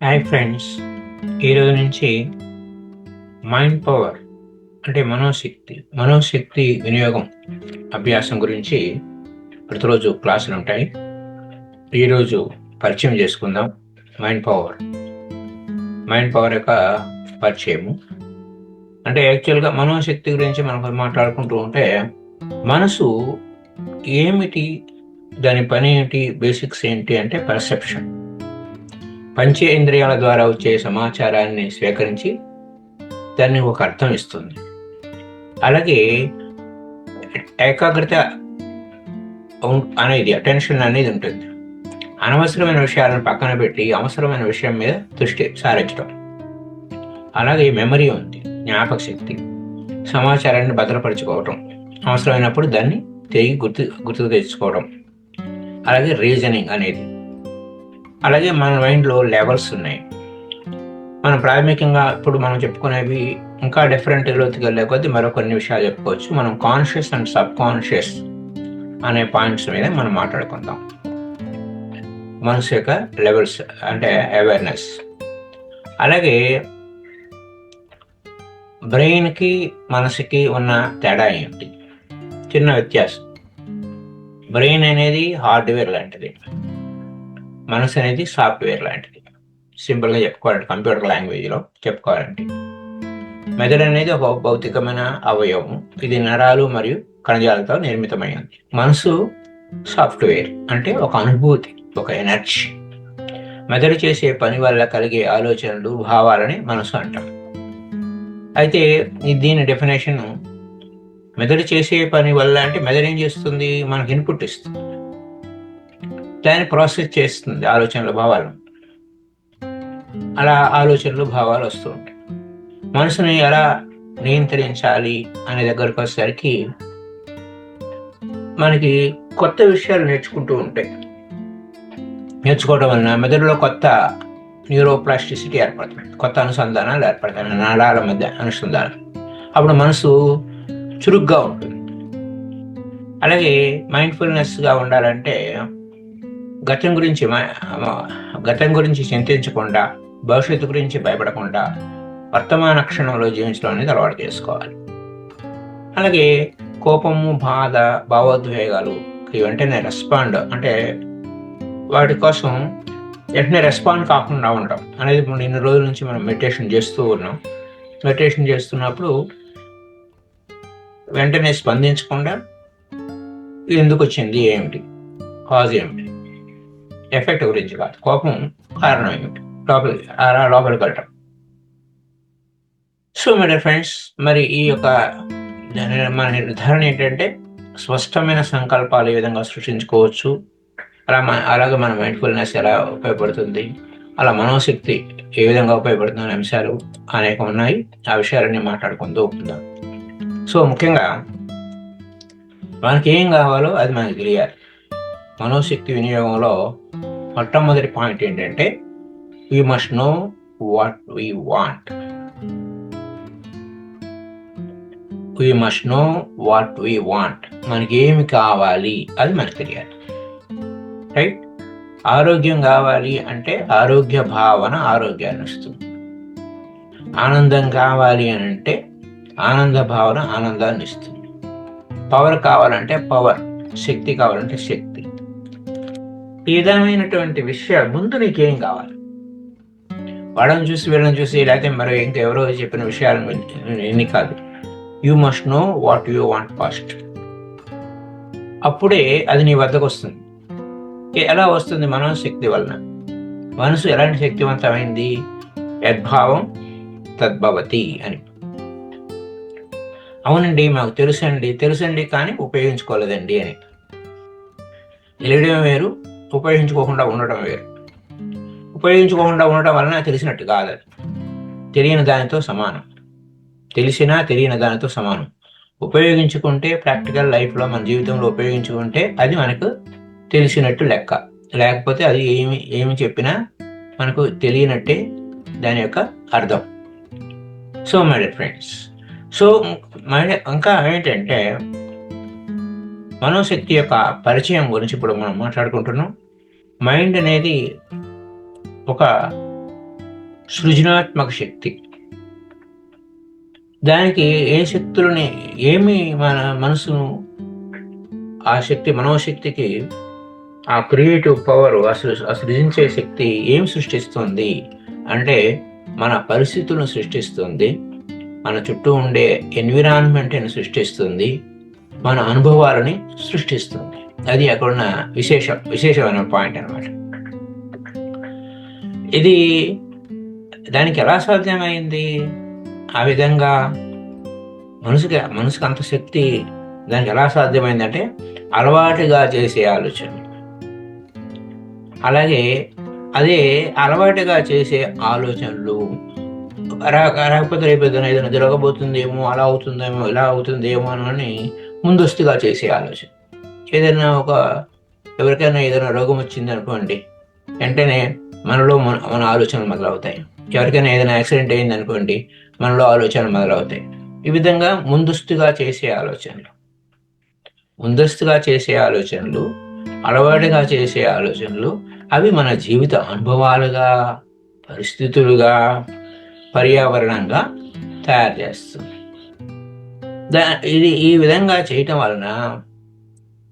Hi friends, ఈరోజు నుంచి mind power అంటే మనోశక్తి వినియోగం అభ్యాసం గురించి ప్రతిరోజు క్లాసులు ఉంటాయి. ఈరోజు పరిచయం చేసుకుందాం. మైండ్ పవర్ యొక్క పరిచయము అంటే యాక్చువల్గా మనోశక్తి గురించి మనం మాట్లాడుకుంటూ ఉంటే మనసు ఏమిటి, దాని పని ఏంటి, బేసిక్స్ ఏంటి అంటే పర్సెప్షన్. పంచేంద్రియాల ద్వారా వచ్చే సమాచారాన్ని స్వీకరించి దాన్ని ఒక అర్థం ఇస్తుంది. అలాగే ఏకాగ్రత అనేది, అటెన్షన్ అనేది ఉంటుంది. అనవసరమైన విషయాలను పక్కన పెట్టి అవసరమైన విషయం మీద దృష్టి సారించడం. అలాగే మెమరీ ఉంది, జ్ఞాపక శక్తి, సమాచారాన్ని భద్రపరచుకోవటం, అవసరమైనప్పుడు దాన్ని తిరిగి గుర్తుకు తెచ్చుకోవడం. అలాగే రీజనింగ్ అనేది. అలాగే మన మైండ్లో లెవెల్స్ ఉన్నాయి. మనం ప్రాథమికంగా ఇప్పుడు మనం చెప్పుకునేవి ఇంకా డిఫరెంట్ లోతుకి వెళ్ళే కొద్దీ మరో కొన్ని విషయాలు చెప్పుకోవచ్చు. మనం కాన్షియస్ అండ్ సబ్ కాన్షియస్ అనే పాయింట్స్ మీద మనం మాట్లాడుకుందాం. మనసు యొక్క లెవెల్స్ అంటే అవేర్నెస్. అలాగే బ్రెయిన్కి మనసుకి ఉన్న తేడా ఏంటి? చిన్న వ్యత్యాసం. బ్రెయిన్ అనేది హార్డ్వేర్ లాంటిది, మనసు అనేది సాఫ్ట్వేర్ లాంటిది. సింపుల్గా చెప్పుకోవాలంటే, కంప్యూటర్ లాంగ్వేజ్లో చెప్పుకోవాలంటే, మెదడు అనేది ఒక భౌతికమైన అవయవం. ఇది నరాలు మరియు కణజాలతో నిర్మితమైనది. మనసు సాఫ్ట్వేర్ అంటే ఒక అనుభూతి, ఒక ఎనర్జీ. మెదడు చేసే పని వల్ల కలిగే ఆలోచనలు, భావాలని మనసు అంటాం. అయితే దీని డెఫినేషన్, మెదడు చేసే పని వల్ల అంటే మెదడు ఏం చేస్తుంది? మనకు ఇన్పుట్ ఇస్తుంది, దాన్ని ప్రాసెస్ చేస్తుంది, ఆలోచనలు, భావాలు. అలా ఆలోచనలు, భావాలు వస్తూ ఉంటాయి. మనసుని ఎలా నియంత్రించాలి అనే దగ్గరకు వచ్చేసరికి మనకి కొత్త విషయాలు నేర్చుకోవడం వలన మెదడులో కొత్త న్యూరోప్లాస్టిసిటీ ఏర్పడుతుంది, కొత్త అనుసంధానాలు ఏర్పడతాయి, నరాల మధ్య అనుసంధానం. అప్పుడు మనసు చురుగ్గా ఉంటుంది. అలాగే మైండ్ఫుల్నెస్గా ఉండాలంటే గతం గురించి చింతించకుండా, భవిష్యత్తు గురించి భయపడకుండా వర్తమాన క్షణంలో జీవించడం అనేది అలవాటు చేసుకోవాలి. అలాగే కోపము, బాధ, భావోద్వేగాలు వెంటనే రెస్పాండ్ అంటే వాటి కోసం వెంటనే రెస్పాండ్ కాకుండా ఉండడం అనేది ఇన్ని రోజుల నుంచి మనం మెడిటేషన్ చేస్తూ ఉన్నాం. మెడిటేషన్ చేస్తున్నప్పుడు వెంటనే స్పందించకుండా ఎందుకు వచ్చింది, ఏమిటి కాజ్, ఏమిటి ఎఫెక్ట్ గురించి కాదు, కోపం కారణం ఏమిటి, లోపలికి వెళ్ళటం. సో మై డియర్ ఫ్రెండ్స్, మరి ఈ యొక్క మన నిర్ధారణ ఏంటంటే స్పష్టమైన సంకల్పాలు ఏ విధంగా సృష్టించుకోవచ్చు, అలాగే మన మైండ్ఫుల్నెస్ ఎలా ఉపయోగపడుతుంది, అలా మనోశక్తి ఏ విధంగా ఉపయోగపడుతుంది అనే అంశాలు అనేకం ఉన్నాయి. ఆ విషయాలన్నీ మాట్లాడుకుంటూ ఉందాం. సో ముఖ్యంగా మనకి ఏం కావాలో అది మనకి తెలియాలి. మనోశక్తి వినియోగంలో మొట్టమొదటి పాయింట్ ఏంటంటే we must know what we want. మనకి ఏమి కావాలి అది మనకు తెలియాలి, రైట్? ఆరోగ్యం కావాలి అంటే ఆరోగ్య భావన ఆరోగ్యాన్ని ఇస్తుంది. ఆనందం కావాలి అని అంటే ఆనంద భావన ఆనందాన్ని ఇస్తుంది. పవర్ కావాలంటే పవర్, శక్తి కావాలంటే శక్తి. ఈ విధమైనటువంటి విషయాలు ముందు నీకేం కావాలి? వాళ్ళని చూసి వీళ్ళని చూసి లేకపోతే మరి ఇంకెవరో చెప్పిన విషయాలు ఎన్ని కాదు. You must know what you want first. అప్పుడే అది నీ వద్దకు వస్తుంది. ఎలా వస్తుంది? మనోశక్తి వలన. మనసు ఎలాంటి శక్తివంతమైంది? యద్భావం తద్భవతి అని. అవునండి, మాకు తెలుసండి కానీ ఉపయోగించుకోలేదండి అని. తెలియడం వేరు, ఉపయోగించుకోకుండా ఉండటం వేరు. ఉపయోగించుకోకుండా ఉండటం వలన తెలిసినట్టు కాదు, అది తెలియని దానితో సమానం. తెలిసినా తెలియని దానితో సమానం. ఉపయోగించుకుంటే ప్రాక్టికల్ లైఫ్లో మన జీవితంలో ఉపయోగించుకుంటే అది మనకు తెలిసినట్టు లెక్క. లేకపోతే అది ఏమి చెప్పినా మనకు తెలియనట్టే దాని యొక్క అర్థం. సో మై డియర్ ఫ్రెండ్స్, ఇంకా ఏంటంటే మనోశక్తి యొక్క పరిచయం గురించి ఇప్పుడు మనం మాట్లాడుకుంటున్నాం. మైండ్ అనేది ఒక సృజనాత్మక శక్తి. దానికి ఏ శక్తులని ఏమి మన మనసును ఆ శక్తి మనోశక్తికి ఆ క్రియేటివ్ పవర్ అసలు సృజించే శక్తి ఏం సృష్టిస్తుంది అంటే మన పరిస్థితులను సృష్టిస్తుంది, మన చుట్టూ ఉండే ఎన్విరాన్మెంట్ని సృష్టిస్తుంది, మన అనుభవాలని సృష్టిస్తుంది. అది అక్కడున్న విశేషమైన పాయింట్ అనమాట. ఇది దానికి ఎలా సాధ్యమైంది? ఆ విధంగా మనసుకి అంత శక్తి దానికి ఎలా సాధ్యమైందంటే అలవాటుగా చేసే ఆలోచన. అలాగే అదే అలవాటుగా చేసే ఆలోచనలు రాకపోతే రేపు ఏదైనా జరగబోతుందేమో, అలా అవుతుందేమో, ఇలా అవుతుందేమో అని ముందస్తుగా చేసే ఆలోచన. ఏదైనా ఎవరికైనా ఏదైనా రోగం వచ్చింది అనుకోండి, వెంటనే మనలో మన ఆలోచనలు మొదలవుతాయి. ఎవరికైనా ఏదైనా యాక్సిడెంట్ అయింది అనుకోండి, మనలో ఆలోచనలు మొదలవుతాయి. ఈ విధంగా ముందస్తుగా చేసే ఆలోచనలు, అలవాటుగా చేసే ఆలోచనలు అవి మన జీవిత అనుభవాలుగా, పరిస్థితులుగా, పర్యావరణంగా తయారు చేస్తుంది. ఇది ఈ విధంగా చేయటం వలన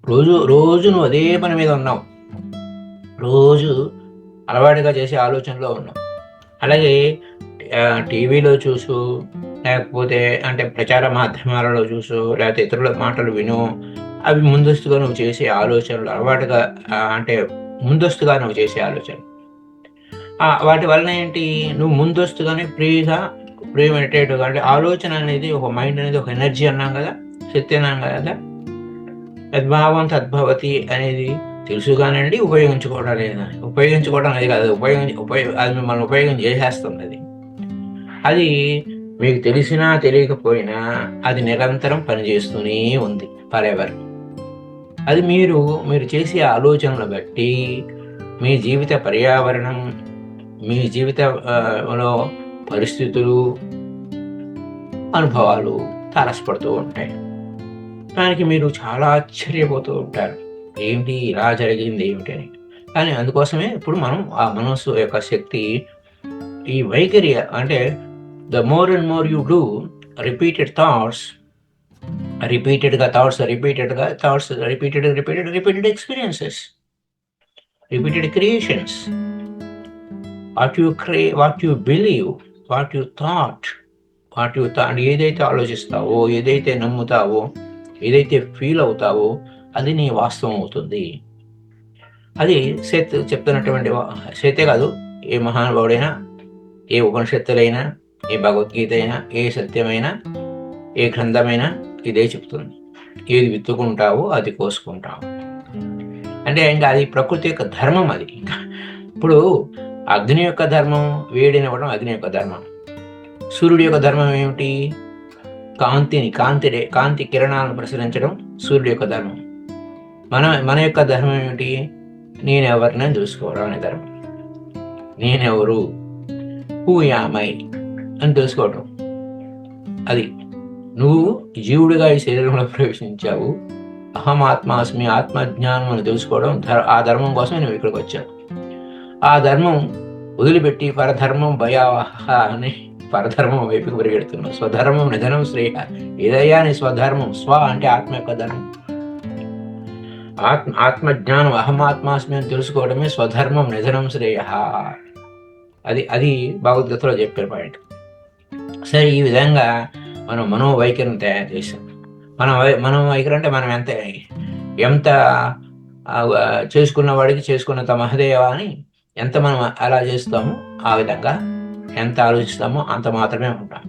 రోజు నువ్వు అదే పని మీద ఉన్నావు, రోజు అలవాటుగా చేసే ఆలోచనలో ఉన్నావు. అలాగే టీవీలో చూసు, లేకపోతే అంటే ప్రచార మాధ్యమాలలో చూసు, లేకపోతే ఇతరుల మాటలు విను, అవి ముందస్తుగా నువ్వు చేసే ఆలోచనలు, అలవాటుగా అంటే ముందస్తుగా నువ్వు చేసే ఆలోచనలు. వాటి వలన ఏంటి, నువ్వు ముందస్తుగానే ప్రీమెడిటేటివ్గా అంటే ఆలోచన అనేది ఒక మైండ్ అనేది ఒక ఎనర్జీ అన్నాం కదా, శక్తి అన్నాం కదా. యద్భావం తద్భవతి అనేది తెలుసు కానండి, ఉపయోగించుకోవడం అది కాదు, అది మిమ్మల్ని ఉపయోగం చేసేస్తుంది. అది మీకు తెలిసినా తెలియకపోయినా అది నిరంతరం పనిచేస్తూనే ఉంది ఫరెవర్. అది మీరు చేసే ఆలోచనలు బట్టి మీ జీవిత పర్యావరణం, మీ జీవితంలో పరిస్థితులు, అనుభవాలు తారసపడుతూ ఉంటాయి. దానికి మీరు చాలా ఆశ్చర్యపోతూ ఉంటారు, ఏంటి ఇలా జరిగింది ఏమిటి అని. కానీ అందుకోసమే ఇప్పుడు మనం ఆ మనసు యొక్క శక్తి, ఈ వైఖరి అంటే the more and more you do repeated thoughts, repeated experiences, repeated creations, what you believe, what you thought, ఏదైతే ఆలోచిస్తావో, ఏదైతే నమ్ముతావో, ఏదైతే ఫీల్ అవుతావో అది నీ వాస్తవం అవుతుంది. అది సేత్ చెప్తున్నటువంటి సేతే కాదు, ఏ మహానుభావుడైనా, ఏ ఉపనిషత్తులైనా, ఏ భగవద్గీత అయినా, ఏ సత్యమైనా, ఏ గ్రంథమైనా ఇదే చెప్తుంది. ఏది విత్తుకుంటావో అది కోసుకుంటావు అంటే ఇంకా అది ప్రకృతి యొక్క ధర్మం. అది ఇప్పుడు అగ్ని యొక్క ధర్మం వేడినివ్వడం, అగ్ని యొక్క ధర్మం. సూర్యుడి యొక్క ధర్మం ఏమిటి? కాంతి కిరణాలను ప్రసరించడం సూర్యుడి యొక్క ధర్మం. మన యొక్క ధర్మం ఏమిటి? నేనెవరినని తెలుసుకోవడం అనే ధర్మం. నేనెవరు, హూ యామై అని తెలుసుకోవటం. అది నువ్వు జీవుడిగా ఈ శరీరంలో ప్రవేశించావు, అహం ఆత్మాస్మి, ఆత్మజ్ఞానం అని తెలుసుకోవడం, ఆ ధర్మం కోసమే నువ్వు ఇక్కడికి వచ్చావు. ఆ ధర్మం వదిలిపెట్టి పరధర్మం భయావహ అని పరధర్మం వైపుకి పరిగెడుతున్నావు. స్వధర్మం నిధనం శ్రేయ. ఏదయ్యా నీ స్వధర్మం? స్వ అంటే ఆత్మ యొక్క ధర్మం. ఆత్మజ్ఞానం, అహమాత్మాస్మి అని తెలుసుకోవడమే స్వధర్మం నిధనం శ్రేయ. అది భగవద్గీతలో చెప్పే పాయింట్. సరే, ఈ విధంగా మనం మనోవైఖరిని తయారు చేసాం. మనం వైఖరి అంటే మనం ఎంత చేసుకున్న వాడికి చేసుకున్నంత మహదేవ అని ఎంత మనం అలా చేస్తామో ఆ విధంగా, ఎంత ఆలోచిస్తామో అంత మాత్రమే ఉంటాం.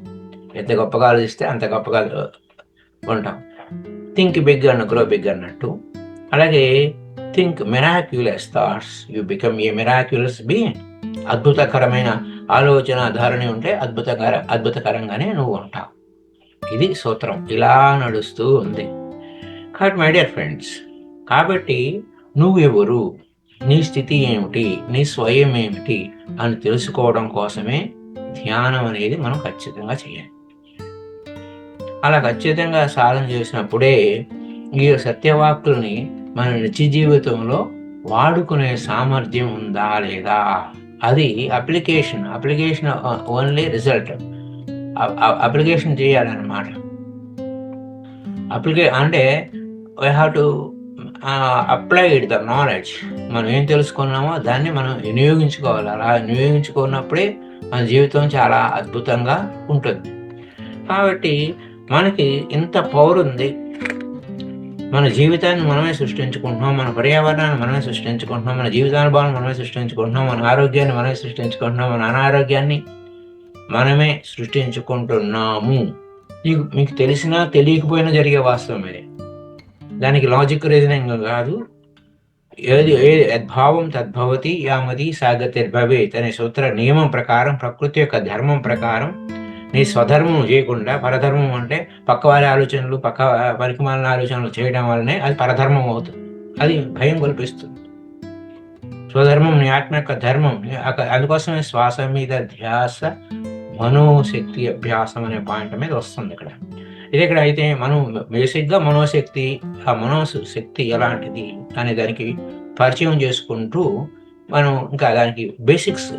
ఎంత గొప్పగా ఆలోచిస్తే అంత గొప్పగా ఉంటాం. Think big and grow big అన్నట్టు. అలాగే think miraculous thoughts, you become a miraculous being. అద్భుతకరమైన ఆలోచన ధారణ ఉంటే అద్భుతకరంగానే నువ్వు ఉంటావు. ఇది సూత్రం, ఇలా నడుస్తూ ఉంది. కాబట్టి మై డియర్ ఫ్రెండ్స్, కాబట్టి నువ్వెవరు, నీ స్థితి ఏమిటి, నీ స్వయం ఏమిటి అని తెలుసుకోవడం కోసమే ధ్యానం అనేది మనం ఖచ్చితంగా చేయాలి. అలా ఖచ్చితంగా సాధన చేసినప్పుడే ఈ సత్యవాక్కుల్ని మన నిత్య జీవితంలో వాడుకునే సామర్థ్యం ఉందా లేదా అది అప్లికేషన్ ఓన్లీ రిజల్ట్. అప్లికేషన్ చేయాలన్నమాట. అంటే we have to applied the knowledge. మనం ఏం తెలుసుకున్నామో దాన్ని మనం వినియోగించుకోవాలి. అలా వినియోగించుకున్నప్పుడే మన జీవితం చాలా అద్భుతంగా ఉంటుంది. కాబట్టి మనకి ఇంత పవర్ ఉంది. మన జీవితాన్ని మనమే సృష్టించుకుంటున్నాం, మన పర్యావరణాన్ని మనమే సృష్టించుకుంటున్నాం, మన జీవితానుభవాన్ని మనమే సృష్టించుకుంటున్నాం, మన ఆరోగ్యాన్ని మనమే సృష్టించుకుంటున్నాం, మన అనారోగ్యాన్ని మనమే సృష్టించుకుంటున్నాము. మీకు తెలిసినా తెలియకపోయినా జరిగే వాస్తవం ఇది. దానికి లాజిక్ రీజనింగ్ కాదు. ఏది యద్భావం తద్భవతి యామది సాగతిర్భవేత్ అనే సూత్ర నియమం ప్రకారం, ప్రకృతి యొక్క ధర్మం ప్రకారం నీ స్వధర్మం చేయకుండా, పరధర్మం అంటే పక్కవారి ఆలోచనలు, పనికిమాలిన ఆలోచనలు చేయడం వల్లనే అది పరధర్మం అవుతుంది. అది భయం కల్పిస్తుంది. స్వధర్మం నీ ఆత్మ యొక్క ధర్మం. అందుకోసమే శ్వాస మీద ధ్యాస, మనోశక్తి అభ్యాసం అనే పాయింట్ మీద వస్తుంది ఇక్కడ. ఇది ఇక్కడ అయితే మనం బేసిక్గా మనోశక్తి, ఆ మనోసు శక్తి ఎలాంటిది అనే దానికి పరిచయం చేసుకుంటూ మనం ఇంకా దానికి బేసిక్స్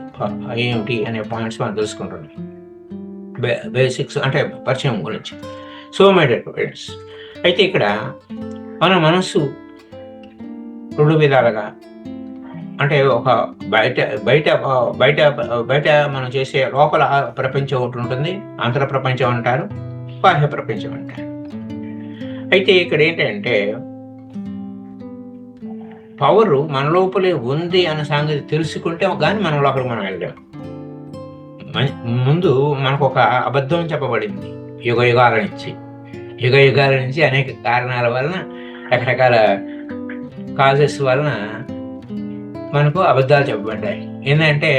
ఏమిటి అనే పాయింట్స్ మనం తెలుసుకుంటున్నాం. బేసిక్స్ అంటే పరిచయం గురించి. సో మై డియర్ ఫ్రెండ్స్, అయితే ఇక్కడ మన మనస్సు రెండు విధాలుగా, అంటే ఒక బయట మనం చేసే లోపల ప్రపంచం ఒకటి ఉంటుంది, అంతర ప్రపంచం అంటారు, బాహ్య ప్రపంచం అంటారు. అయితే ఇక్కడ ఏంటంటే పవర్ మన లోపలే ఉంది అన్న సంగతి తెలుసుకుంటే కానీ మన లోపలికి మనం వెళ్ళాం. ముందు మనకు ఒక అబద్ధం చెప్పబడింది యుగ యుగాల నుంచి అనేక కారణాల వలన, రకరకాల కాజెస్ వలన మనకు అబద్ధాలు చెప్పబడ్డాయి. ఏంటంటే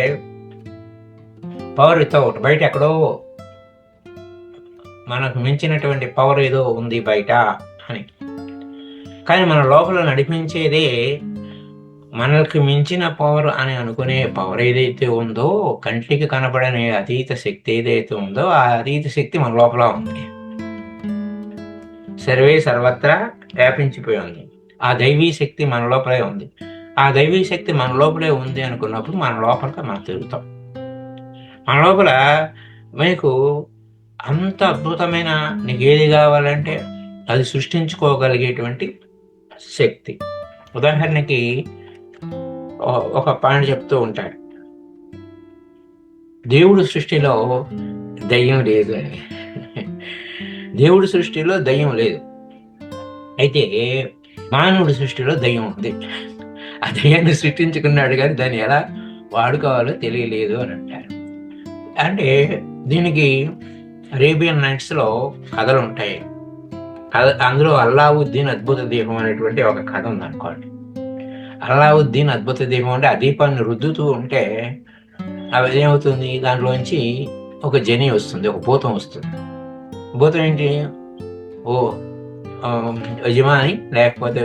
పవర్ వితౌట్, బయట ఎక్కడో మనకు మించినటువంటి పవర్ ఏదో ఉంది బయట అని. కానీ మన లోపల నడిపించేదే మనకి మించిన పవర్ అని అనుకునే పవర్ ఏదైతే ఉందో, కంటికి కనపడని అతీత శక్తి ఏదైతే ఉందో, ఆ అతీత శక్తి మన లోపల ఉంది. సర్వత్రా వ్యాపించిపోయి ఉంది. ఆ దైవీ శక్తి మన లోపలే ఉంది. ఆ దైవీ శక్తి మన లోపలే ఉంది అనుకున్నప్పుడు మన లోపలికి మనం తిరుగుతాం. మన లోపల మీకు అంత అద్భుతమైన, నీకు ఏది కావాలంటే అది సృష్టించుకోగలిగేటువంటి శక్తి. ఉదాహరణకి ఒక పాయింట్ చెప్తూ ఉంటాడు, దేవుడి సృష్టిలో దయ్యం లేదు అని. దేవుడి సృష్టిలో దయ్యం లేదు, అయితే మానవుడి సృష్టిలో దయ్యం ఉంది. ఆ దయ్యాన్ని సృష్టించుకున్నాడు కానీ దాన్ని ఎలా వాడుకోవాలో తెలియలేదు అని అంటారు. అంటే దీనికి అరేబియన్ నైట్స్లో కథలు ఉంటాయి. అందులో అల్లావుద్దీన్ అద్భుత దీపం అనేటువంటి ఒక కథ ఉందనుకోండి. అల్లావుద్దీన్ అద్భుత దీపం అంటే ఆ దీపాన్ని రుద్దుతూ ఉంటే అవి ఏమవుతుంది, దాంట్లోంచి ఒక జని వస్తుంది, ఒక భూతం వస్తుంది. భూతం ఏంటి, ఓ యజమాని లేకపోతే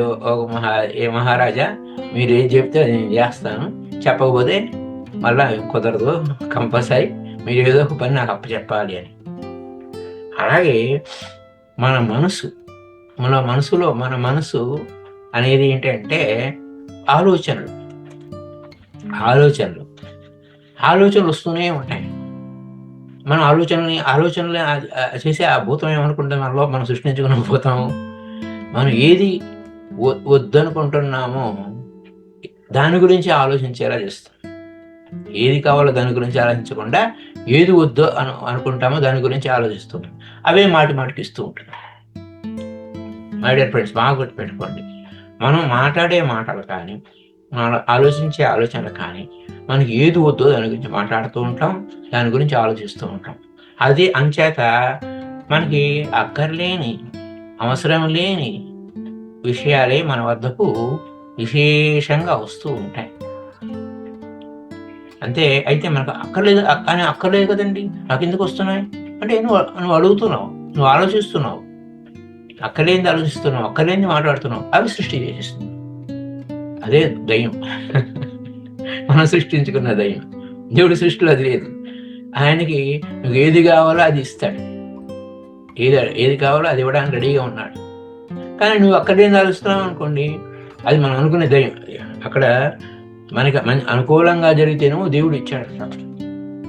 ఏ మహారాజా, మీరు ఏం చెప్తే అది నేను చేస్తాను, చెప్పకపోతే మళ్ళీ కుదరదు, కంపల్సరీ మీరు ఏదో ఒక పని నాకు అప్పచెప్పాలి అని. అలాగే మన మనసు అనేది ఏంటంటే ఆలోచనలు వస్తూనే ఉంటాయి. మన ఆలోచనలు చేసే ఆ భూతం ఏమనుకుంటాం, మనలో మనం సృష్టించుకున్న భూతం. మనం ఏది వద్దనుకుంటున్నామో దాని గురించి ఆలోచించేలా చేస్తాం. ఏది కావాలో దాని గురించి ఆలోచించకుండా ఏది వద్దు అనుకుంటామో దాని గురించి ఆలోచిస్తున్నాం. అవే మాటికి ఇస్తూ ఉంటుంది. మై డియర్ ఫ్రెండ్స్, బాగా గుర్తుపెట్టుకోండి, మనం మాట్లాడే మాటలు కానీ, మనం ఆలోచించే ఆలోచనలు కానీ, మనకి ఏది వద్దో దాని గురించి మాట్లాడుతూ ఉంటాం, దాని గురించి ఆలోచిస్తూ ఉంటాం. అది అంచేత మనకి అక్కర్లేని, అవసరం లేని విషయాలే మన వద్దకు విశేషంగా వస్తూ ఉంటాయి. అంతే. అయితే మనకు అక్కర్లేదు కదండి, నాకు ఎందుకు వస్తున్నాయి అంటే నువ్వు అడుగుతున్నావు, నువ్వు ఆలోచిస్తున్నావు, అక్కర్లేనిది ఆలోచిస్తున్నావు, అక్కర్లేనిది మాట్లాడుతున్నావు, అవి సృష్టి చేసేస్తుంది. అదే దయ్యం. మనం సృష్టించుకున్న దయ్యం. దేవుడి సృష్టిలో అది లేదు. ఆయనకి నువ్వు ఏది కావాలో అది ఇస్తాడు, ఏది కావాలో అది ఇవ్వడానికి రెడీగా ఉన్నాడు. కానీ నువ్వు అక్కడేం ఆలోచిస్తున్నావు అనుకోండి, అది మనం అనుకునే దయ్యం. అక్కడ మనకి అనుకూలంగా జరిగితేనో దేవుడు ఇచ్చాడట,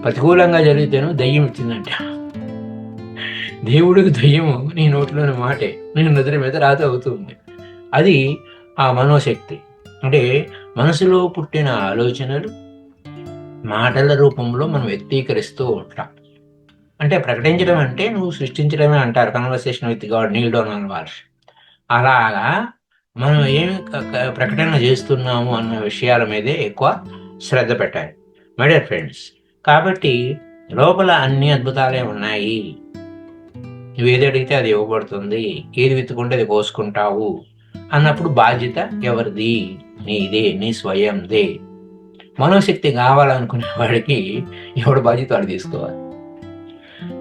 ప్రతికూలంగా జరిగితేనో దయ్యం ఇచ్చిందంట. దేవుడికి దయ్యము నీ నోట్లోని మాటే నేను నుదురి మీద రాత అవుతుంది. అది ఆ మనోశక్తి. అంటే మనసులో పుట్టిన ఆలోచనలు మాటల రూపంలో మనం వ్యక్తీకరిస్తూ ఉంటాం. అంటే ప్రకటించడం అంటే నువ్వు సృష్టించడమే అంటారు, conversation with God, Neale Donald Walsch. అలాగా మనం ఏమి ప్రకటన చేస్తున్నాము అన్న విషయాల మీదే ఎక్కువ శ్రద్ధ పెట్టాలి మై డియర్ ఫ్రెండ్స్. కాబట్టి లోపల అన్ని అద్భుతాలే ఉన్నాయి. నువ్వు ఏది అడిగితే అది ఇవ్వబడుతుంది, ఏది విత్తుకుంటే అది కోసుకుంటావు అన్నప్పుడు బాధ్యత ఎవరిది? నీదే, నీ స్వయందే. మనోశక్తి కావాలనుకునే వాడికి ఎవడు బాధ్యత వాడు తీసుకోవాలి.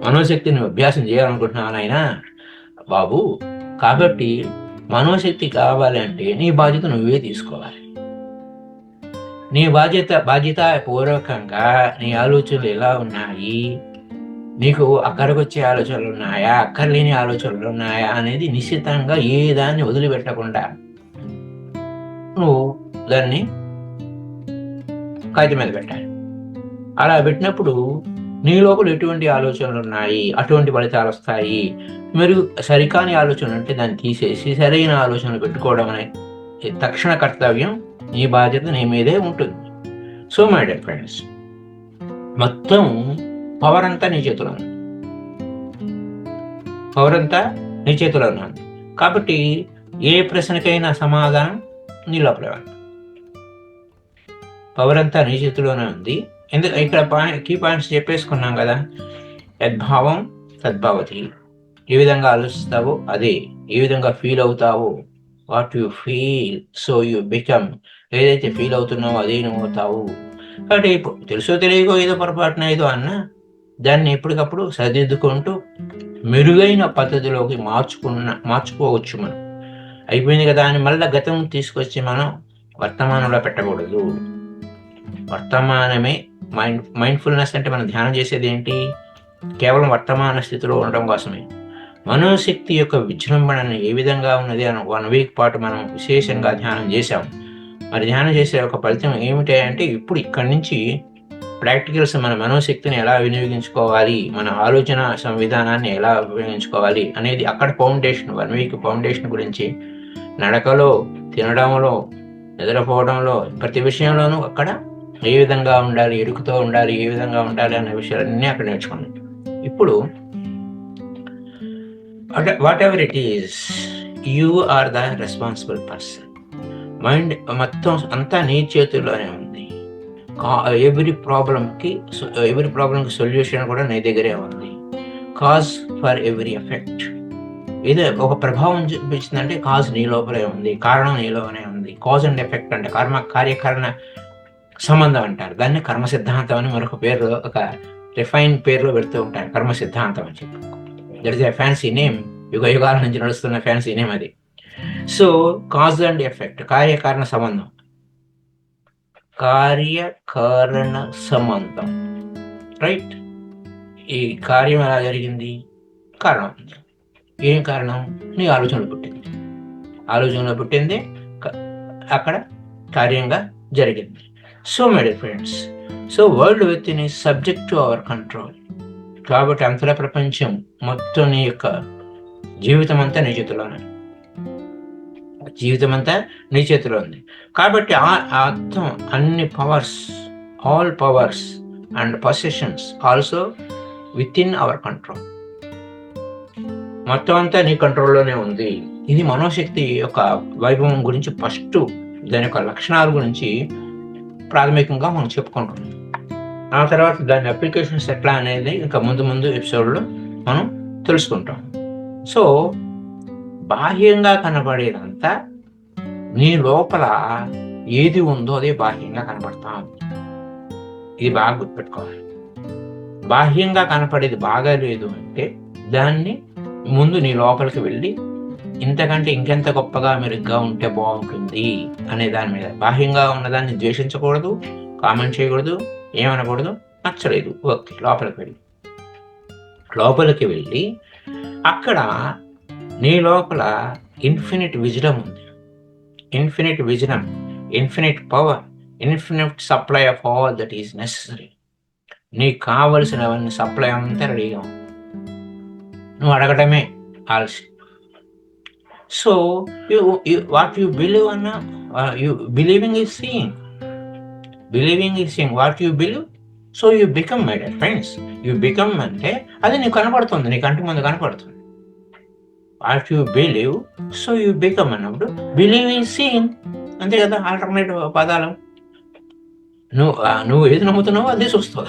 మనోశక్తి నువ్వు అభ్యాసం చేయాలనుకుంటున్నావు ఆయన బాబు, కాబట్టి మనోశక్తి కావాలి అంటే నీ బాధ్యత నువ్వే తీసుకోవాలి. నీ బాధ్యత పూర్వకంగా నీ ఆలోచనలు ఎలా ఉన్నాయి, నీకు అక్కడికొచ్చే ఆలోచనలు ఉన్నాయా, అక్కర్లేని ఆలోచనలు ఉన్నాయా అనేది నిశ్చితంగా ఏ దాన్ని వదిలిపెట్టకుండా నువ్వు దాన్ని కాగితం మీద పెట్టాలి. అలా పెట్టినప్పుడు నీ లోపల ఎటువంటి ఆలోచనలు ఉన్నాయి, అటువంటి ఫలితాలు వస్తాయి. మెరుగు సరికాని ఆలోచన అంటే దాన్ని తీసేసి సరైన ఆలోచనలు పెట్టుకోవడం అనే తక్షణ కర్తవ్యం, నీ బాధ్యత నీ మీదే ఉంటుంది. సో మై డియర్ ఫ్రెండ్స్, మొత్తం పవర్ అంతా నీ చేతిలో ఉంది. పవర్ అంతా నీ చేతిలో ఉంది. కాబట్టి ఏ ప్రశ్నకైనా సమాధానం నీ లోపల ఉంది. పవర్ అంతా నీ చేతిలోనే ఉంది. ఇక్కడ కీ పాయింట్స్ చెప్పేసుకున్నాం కదా. యద్భావం తద్భవతి. ఏ విధంగా ఆలోచిస్తావో అదే, ఏ విధంగా ఫీల్ అవుతావో, what you feel so you become. ఏదైతే ఫీల్ అవుతున్నావో అదే నువ్వు అవుతావు. కాబట్టి తెలుసో తెలియకో ఏదో పొరపాటున ఏదో అన్నా దాన్ని ఎప్పటికప్పుడు సరిదిద్దుకుంటూ మెరుగైన పద్ధతిలోకి మార్చుకోవచ్చు. మనం అయిపోయింది కదా అని మళ్ళీ గతం తీసుకొచ్చి మనం వర్తమానంలో పెట్టకూడదు. వర్తమానమే మైండ్ఫుల్నెస్ అంటే మనం ధ్యానం చేసేది ఏంటి? కేవలం వర్తమాన స్థితిలో ఉండడం కోసమే. మనోశక్తి యొక్క విజృంభణ ఏ విధంగా ఉన్నది అని 1 వీక్ పాటు మనం విశేషంగా ధ్యానం చేశాం. మరి ధ్యానం చేసే ఒక ఫలితం ఏమిటి అంటే, ఇప్పుడు ఇక్కడి నుంచి ప్రాక్టికల్స్ మన మనోశక్తిని ఎలా వినియోగించుకోవాలి, మన ఆలోచన సంవిధానాన్ని ఎలా వినియోగించుకోవాలి అనేది అక్కడ ఫౌండేషన్, 1 వీక్ ఫౌండేషన్ గురించి నడకలో, తినడంలో, నిద్రపోవడంలో, ప్రతి విషయంలోనూ అక్కడ ఏ విధంగా ఉండాలి, ఎరుకుతో ఉండాలి, ఏ విధంగా ఉండాలి అనే విషయాలన్నీ అక్కడ నేర్చుకున్నాం. ఇప్పుడు whatever it is, you are the responsible person. Mind మొత్తం అంతా నీ చేతుల్లోనే ఉంది. ఎవ్రీ ప్రాబ్లంకి సొల్యూషన్ కూడా నీ దగ్గరే ఉంది. Cause for every effect. ఏదో ఒక ప్రభావం చూపించిందంటే కాజ్ నీ లోపలే ఉంది, కారణం నీలోనే ఉంది. కాజ్ అండ్ ఎఫెక్ట్ అంటే కార్యకారణ సంబంధం అంటారు. దాన్ని కర్మ సిద్ధాంతం అని మరొక పేరు, ఒక రిఫైన్ పేరులో పెడుతూ ఉంటారు, కర్మ సిద్ధాంతం అని చెప్పి. That is a fancy name, యుగాల నుంచి నడుస్తున్న ఫ్యాన్సీ నేమ్ అది. సో కాజ్ అండ్ ఎఫెక్ట్, కార్యకారణ సంబంధం. కార్యకారణ సంబంధం, రైట్? ఈ కార్యం ఎలా జరిగింది? కారణం. ఏం కారణం? నీ ఆలోచనలు పుట్టింది. ఆలోచనలో పుట్టింది అక్కడ కార్యంగా జరిగింది. So my dear friends, so world with in is subject to our control. కాబట్టి అంతర ప్రపంచం మొత్తం నీ యొక్క జీవితం అంతా నీ చేతిలోనే, జీవితం అంతా నీ చేతిలో ఉంది. కాబట్టి అర్థం అన్ని powers, all powers and possessions also with in our control. మొత్తం అంతా నీ కంట్రోల్లోనే ఉంది. ఇది మనోశక్తి యొక్క వైభవం గురించి ఫస్ట్, దాని యొక్క లక్షణాల గురించి ప్రాథమికంగా మనం చెప్పుకుంటున్నాం. ఆ తర్వాత దాని అప్లికేషన్స్ ఎట్లా అనేది ఇంకా ముందు ఎపిసోడ్లో మనం తెలుసుకుంటాం. సో బాహ్యంగా కనబడేదంతా నీ లోపల ఏది ఉందో అదే బాహ్యంగా కనపడతా ఉంది. ఇది బాగా గుర్తుపెట్టుకోవాలి. బాహ్యంగా కనపడేది బాగా లేదు అంటే దాన్ని ముందు నీ లోపలికి వెళ్ళి ఇంతకంటే ఇంకెంత గొప్పగా మెరుగ్గా ఉంటే బాగుంటుంది అనే దాని మీద. బాహ్యంగా ఉన్నదాన్ని ద్వేషించకూడదు, కామెంట్ చేయకూడదు, ఏమనకూడదు, నచ్చలేదు, ఓకే, లోపలికి వెళ్ళి అక్కడ నీ లోపల ఇన్ఫినిట్ విజ్డమ్ ఉంది, infinite wisdom, infinite power, infinite supply of all that is necessary. నీకు కావలసినవన్నీ సప్లై అంతా రెడీగా ఉంది, నువ్వు అడగటమే ఆలస్యం. సో వాట్ యు బిలీవ్ అన్న, believing is seeing. What you believe, so you become, my dear friends. You become అంటే అది నీకు కనపడుతుంది, నీ కంటి ముందు కనపడుతుంది. What you believe, so you become అన్నప్పుడు బిలీవ్ ఈజ్ సీయింగ్, అంతే కదా. ఆల్టర్నేటివ్ పదాలు. నువ్వు ఏది నమ్ముతున్నావో అదే చూస్తావు.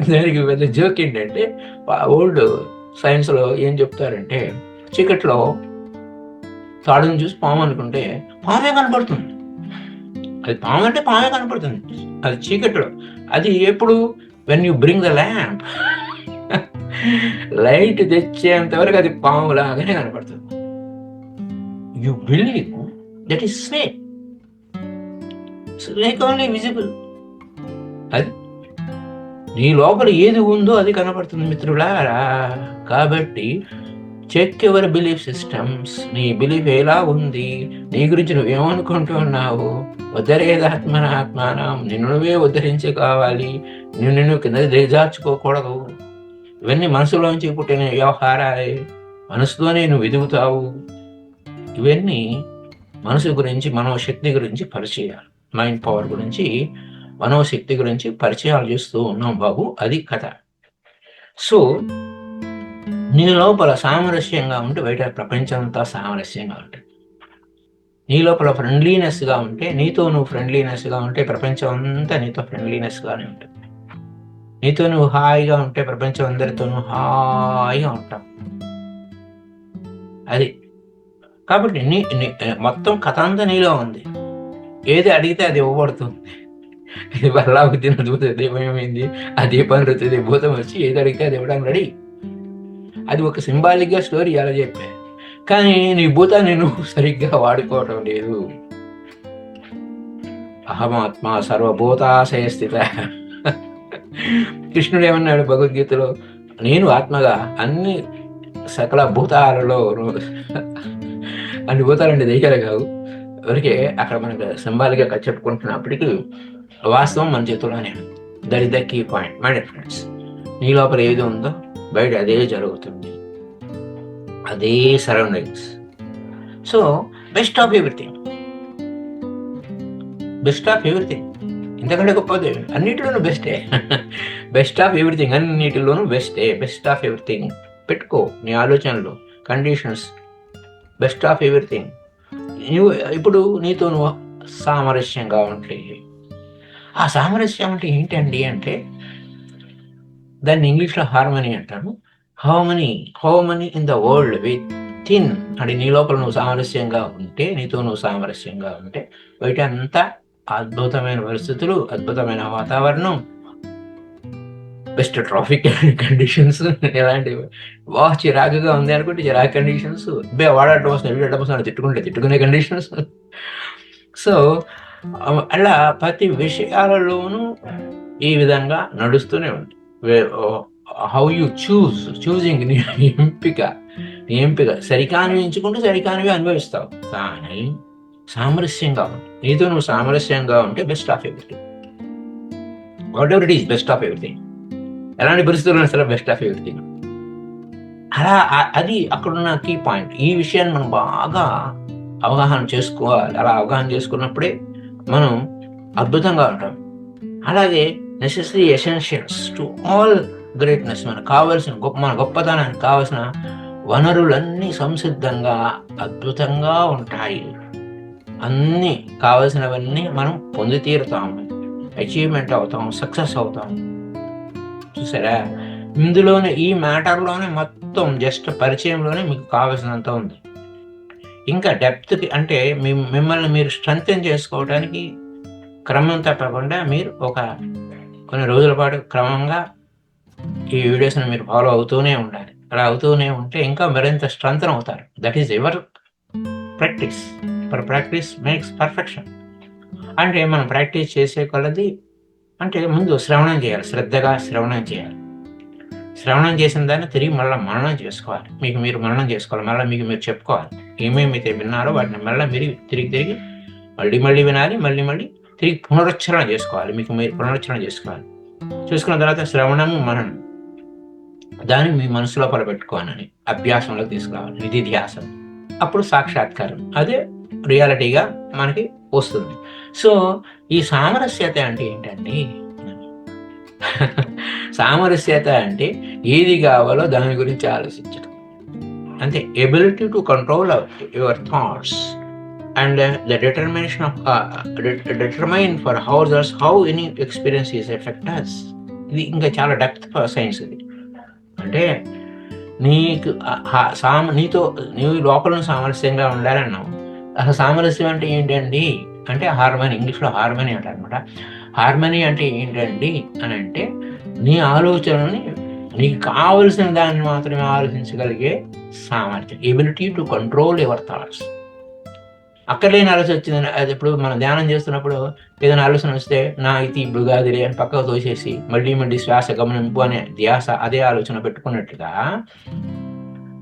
దానికి పెద్ద జోక్ ఏంటంటే, ఓల్డ్ సైన్స్లో ఏం చెప్తారంటే, చీకట్లో తాడుని చూసి పాము అనుకుంటే పామే కనపడుతుంది. అది పాము అంటే పామే కనపడుతుంది, అది చీకట్లో. అది ఎప్పుడు, when you bring the lamp, light తెచ్చేంత వరకు అది పాము లాగానే కనపడుతుంది. You believe that is snake, snake only visible. అది నీ లోపల ఏది ఉందో అది కనపడుతుంది మిత్రులారా. కాబట్టి చెక్ యువర్ బిలీఫ్ సిస్టమ్స్. నీ బిలీఫ్ ఎలా ఉంది, నీ గురించి నువ్వేమనుకుంటున్నావు. ఉద్ధరేదాత్మనాత్మానం, నిన్ను నువ్వే ఉద్ధరించి కావాలి, నిన్ను కింద దిగజార్చుకోకూడదు. ఇవన్నీ మనసులోంచి పుట్టిన వ్యవహారాలే, మనసుతోనే నువ్వు ఎదుగుతావు. ఇవన్నీ మనసు గురించి, మనోశక్తి గురించి పరిచయాలు, మైండ్ పవర్ గురించి, మనోశక్తి గురించి పరిచయాలు చేస్తూ ఉన్నాం బాబు. అది కథ. సో నీ లోపల సామరస్యంగా ఉంటే బయట ప్రపంచం అంతా సామరస్యంగా ఉంటుంది. నీ లోపల ఫ్రెండ్లీనెస్గా ఉంటే, నీతో నువ్వు ఫ్రెండ్లీనెస్గా ఉంటే ప్రపంచం అంతా నీతో ఫ్రెండ్లీనెస్గానే ఉంటుంది. నీతో నువ్వు హాయిగా ఉంటే ప్రపంచం అందరితోనూ హాయిగా ఉంటావు. అది కాబట్టి మొత్తం కథ అంతా నీలో ఉంది. ఏది అడిగితే అది ఇవ్వబడుతుంది. ఇది వల్లాబుద్ధిన అద్భుత దీపమేమైంది, ఆ దీపం రుతుంది భూతం వచ్చి ఏది అడిగితే అది ఇవ్వడానికి రెడీ. అది ఒక సింబాలిక్గా స్టోరీ అలా చెప్పా, కానీ నీ భూతాన్ని నువ్వు సరిగ్గా వాడుకోవటం లేదు. అహమాత్మ సర్వభూతాశయ స్థిత. కృష్ణుడు ఏమన్నాడు భగవద్గీతలో, నేను ఆత్మగా అన్ని సకల భూతాలలో, అన్ని భూతాలంటే దయ్యాలు కావు, ఎవరికే అక్కడ మనకు సింబాలిక్గా చెప్పుకుంటున్నప్పటికీ వాస్తవం మన చేతుల్లోనే. That is the key point my dear friends. నీ లోపల ఏది ఉందో బయట అదే జరుగుతుంది, అదే surroundings. So best of everything, ఇంతకంటే గొప్పది అన్నిటిలోనూ బెస్టే. బెస్ట్ ఆఫ్ ఎవ్రీథింగ్, అన్నిటిలోనూ బెస్టే. బెస్ట్ ఆఫ్ ఎవ్రీథింగ్ పెట్టుకో నీ ఆలోచనలు, కండిషన్స్. Best of everything. నువ్వు ఇప్పుడు నీతో నువ్వు సామరస్యంగా ఉంటే, ఆ సామరస్యం అంటే ఏంటండి అంటే, దాన్ని ఇంగ్లీష్లో హార్మనీ అంటారు. Harmony in the world with in. అంటే నీ లోపల నువ్వు సామరస్యంగా ఉంటే, నీతో నువ్వు సామరస్యంగా ఉంటే బయట అంతా అద్భుతమైన పరిస్థితులు, అద్భుతమైన వాతావరణం, బెస్ట్ ట్రాఫిక్ కండిషన్స్. ఎలాంటివి చిరాకుగా ఉంది అనుకుంటే చిరాకు కండిషన్స్, వాడటం వస్తుంది తిట్టుకునే కండిషన్స్. సో అలా ప్రతి విషయాలలోనూ ఈ విధంగా నడుస్తూనే ఉంది. హౌ యూ చూజింగ్, నీ ఎంపిక సరికానివి ఎంచుకుంటూ సరికానివి అనుభవిస్తావు. కానీ సామరస్యంగా ఉంది, నీతో నువ్వు సామరస్యంగా ఉంటే best of everything. What ever it is, best of everything. ఎలాంటి పరిస్థితుల్లో సరే బెస్ట్ ఆఫ్ ఎవ్రీథింగ్. అలా అది అక్కడున్న కీ పాయింట్. ఈ విషయాన్ని మనం బాగా అవగాహన చేసుకోవాలి. అలా అవగాహన చేసుకున్నప్పుడే మనం అద్భుతంగా ఉంటాం. అలాగే necessary essentials to all greatness, మనకు కావాల్సిన మన గొప్పతనానికి కావాల్సిన వనరులన్నీ సంసిద్ధంగా అద్భుతంగా ఉంటాయి. అన్నీ కావలసినవన్నీ మనం పొంది తీరుతాము, అచీవ్మెంట్ అవుతాం, సక్సెస్ అవుతాం. చూసారా, ఇందులోనే ఈ మ్యాటర్లోనే మొత్తం జస్ట్ పరిచయంలోనే మీకు కావాల్సినంత ఉంది. ఇంకా డెప్త్కి అంటే మిమ్మల్ని మీరు స్ట్రెంగ్తెన్ చేసుకోవడానికి క్రమం తప్పకుండా మీరు కొన్ని రోజుల పాటు క్రమంగా ఈ వీడియోస్ని మీరు ఫాలో అవుతూనే ఉండాలి. అలా అవుతూనే ఉంటే ఇంకా మరింత స్ట్రెంగ్తెన్ అవుతారు. That is ever practice. Practice makes perfection. అంటే మనం ప్రాక్టీస్ చేసే కొలది అంటే ముందు శ్రవణం చేయాలి, శ్రద్ధగా శ్రవణం చేయాలి. శ్రవణం చేసిన దాన్ని తిరిగి మళ్ళీ మననం చేసుకోవాలి. మీరు మననం చేసుకోవాలి, మళ్ళీ మీరు చెప్పుకోవాలి. ఏమేమి అయితే విన్నారో వాటిని మళ్ళీ మీరు తిరిగి మళ్ళీ వినాలి, మళ్ళీ తిరిగి పునరుచ్చరణ చేసుకోవాలి, మీకు మీరు పునరుచ్చరణ చేసుకోవాలి. చూసుకున్న తర్వాత శ్రవణము మననం, దాన్ని మీ మనసు లోపల పెట్టుకోవాలని అభ్యాసంలోకి తీసుకురావాలి, నిధిధ్యాసం. అప్పుడు సాక్షాత్కారం, అదే రియాలిటీగా మనకి వస్తుంది. సో ఈ సామరస్యత అంటే ఏంటండి? సామరస్యత అంటే ఏది కావాలో దాని గురించి ఆలోచించడం, అంతే. Ability to control your thoughts and the determination of determine for how any experience is effect us. ఇది ఇంకా చాలా డెప్త్ సైన్స్ ఇది. అంటే నీకు నీతో నీవు లోపల సామరస్యంగా ఉండాలన్నావు. అసలు సామరస్యం అంటే ఏంటండి అంటే హార్మనీ, ఇంగ్లీష్లో హార్మనీ అంటారు అనమాట. హార్మనీ అంటే ఏంటండి అని అంటే నీ ఆలోచనని నీకు కావలసిన దాన్ని మాత్రమే ఆలోచించగలిగే సామర్థ్యం, ability to control your thoughts. అక్కర్లేని ఆలోచన వచ్చిందని, అది ఇప్పుడు మనం ధ్యానం చేస్తున్నప్పుడు ఏదైనా ఆలోచన వస్తే నా ఇది ఇప్పుడు కాదులే అని పక్కకు తోసేసి మళ్ళీ శ్వాస గమనింపు అనే ధ్యాస, అదే ఆలోచన పెట్టుకున్నట్టుగా